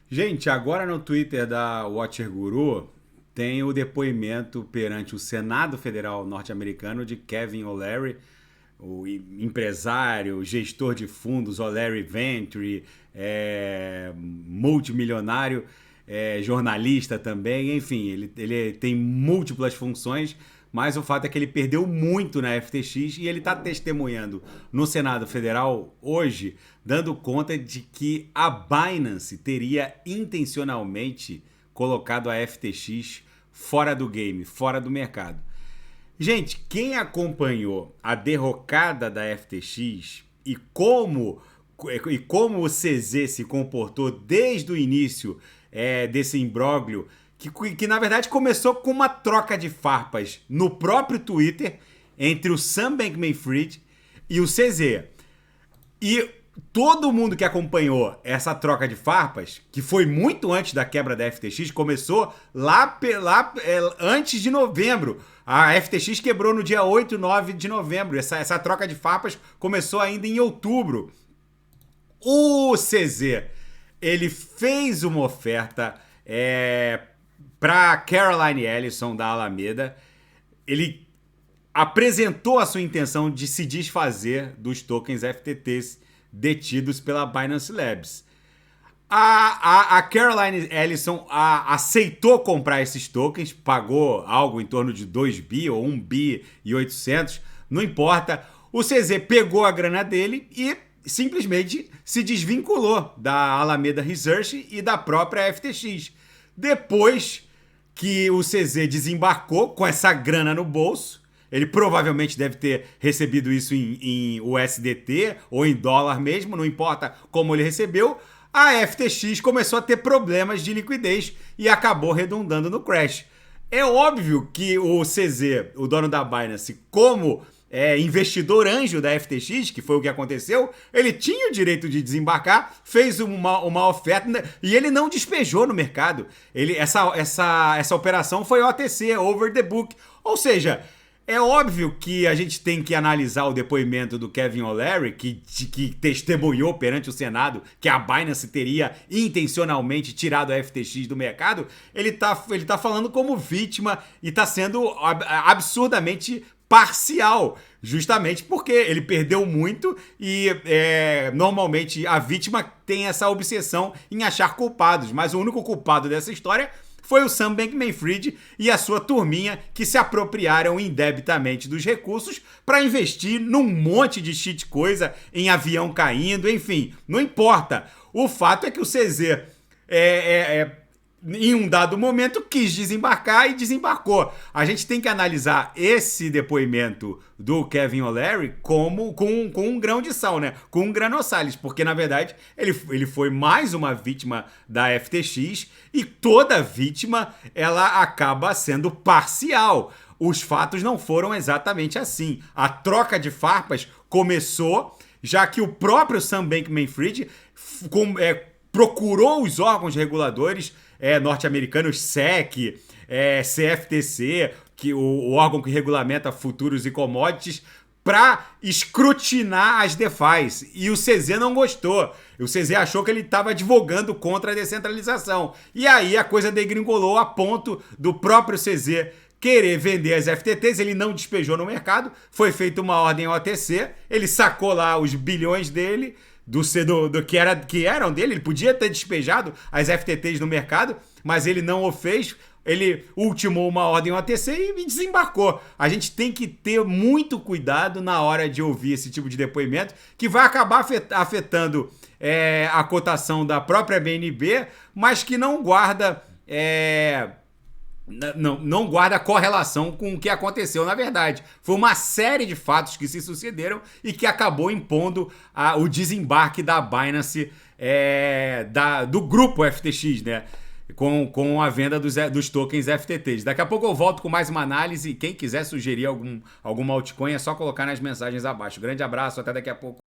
Gente, agora no Twitter da Watcher Guru tem o depoimento perante o Senado Federal norte-americano de Kevin O'Leary, o empresário, gestor de fundos O'Leary Venture, multimilionário, jornalista também, enfim, ele tem múltiplas funções, mas o fato é que ele perdeu muito na FTX e ele está testemunhando no Senado Federal hoje, dando conta de que a Binance teria intencionalmente colocado a FTX fora do game, fora do mercado. Gente, quem acompanhou a derrocada da FTX e como o CZ se comportou desde o início desse imbróglio, que na verdade começou com uma troca de farpas no próprio Twitter entre o Sam Bankman-Fried e o CZ. E todo mundo que acompanhou essa troca de farpas, que foi muito antes da quebra da FTX, começou lá antes de novembro. A FTX quebrou no dia 8 e 9 de novembro. Essa troca de farpas começou ainda em outubro. O CZ, ele fez uma oferta para Caroline Ellison da Alameda. Ele apresentou a sua intenção de se desfazer dos tokens FTTs detidos pela Binance Labs. A Caroline Ellison aceitou comprar esses tokens, pagou algo em torno de 2 bi ou 1 bi e 800, não importa. O CZ pegou a grana dele e simplesmente se desvinculou da Alameda Research e da própria FTX. Depois que o CZ desembarcou com essa grana no bolso, ele provavelmente deve ter recebido isso em USDT ou em dólar mesmo, não importa como ele recebeu, a FTX começou a ter problemas de liquidez e acabou redundando no crash. É óbvio que o CZ, o dono da Binance, como investidor anjo da FTX, que foi o que aconteceu, ele tinha o direito de desembarcar, fez uma oferta e ele não despejou no mercado. Essa operação foi OTC, over the book. Ou seja, é óbvio que a gente tem que analisar o depoimento do Kevin O'Leary, que testemunhou perante o Senado que a Binance teria intencionalmente tirado a FTX do mercado. Ele tá falando como vítima e está sendo absurdamente parcial, justamente porque ele perdeu muito e normalmente a vítima tem essa obsessão em achar culpados, mas o único culpado dessa história foi o Sam Bankman-Fried e a sua turminha que se apropriaram indebitamente dos recursos para investir num monte de shit coisa, em avião caindo, enfim, não importa. O fato é que o CZ em um dado momento quis desembarcar e desembarcou. A gente tem que analisar esse depoimento do Kevin O'Leary com um grão de sal, né? Com um granossales, porque na verdade ele foi mais uma vítima da FTX e toda vítima ela acaba sendo parcial. Os fatos não foram exatamente assim. A troca de farpas começou já que o próprio Sam Bankman-Fried procurou os órgãos reguladores norte-americanos, SEC, CFTC, o órgão que regulamenta futuros e commodities, para escrutinar as DeFis. E o CZ não gostou. O CZ achou que ele estava advogando contra a descentralização. E aí a coisa degringolou a ponto do próprio CZ querer vender as FTTs, ele não despejou no mercado, foi feita uma ordem OTC, ele sacou lá os bilhões dele, que eram dele, ele podia ter despejado as FTTs no mercado, mas ele não o fez, ele ultimou uma ordem OTC e desembarcou. A gente tem que ter muito cuidado na hora de ouvir esse tipo de depoimento, que vai acabar afetando a cotação da própria BNB, mas que não guarda... não guarda correlação com o que aconteceu na verdade. Foi uma série de fatos que se sucederam e que acabou impondo o desembarque da Binance, do grupo FTX, né? Com a venda dos tokens FTTs. Daqui a pouco eu volto com mais uma análise. Quem quiser sugerir alguma altcoin é só colocar nas mensagens abaixo. Grande abraço, até daqui a pouco.